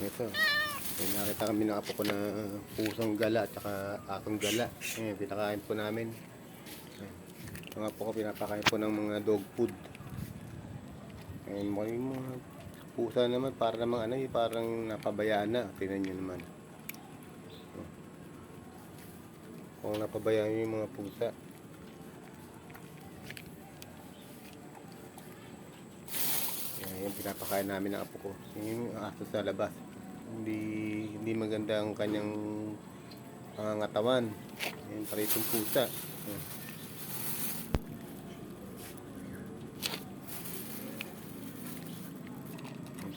Ito. May nakita kami ng apo ko na pusong gala at saka atong gala. Pinakain po namin. Ang apo ko pinapakain po ng mga dog food. Mga pusa naman para namang parang napabayaan na. Tingnan nyo naman. Kung napabayaan yung mga pusa. Yan, pinapakain namin ng apo ko. Yung aso sa labas. Hindi maganda ang kanyang pangangatawan. Yan, paritong pusa. Yan.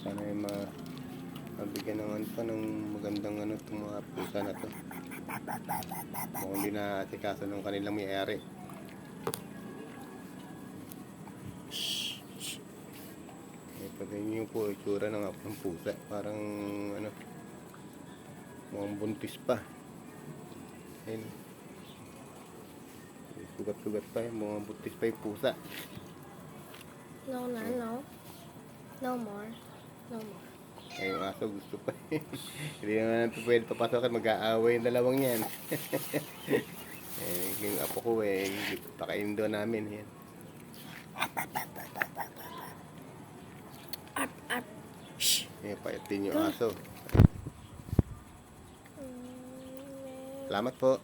Sana ay mabigyan ng magandang itong mga pusa na to. Kung hindi na asikaso ng kanilang may-ari. Ito din yung po itsura ng pusa. Parang mukhang buntis pa. Ayun. Sugat-sugat pa yung mukhang buntis pa yung pusa. No, no, no. No more. No more. Ay, yung aso gusto pa. Hindi naman ito pwede papasokan. Mag-aaway yung dalawang yan. Yung apo ko pakain doon namin. Yan. At. Shh. Yan, paitin yung aso. Salamat po.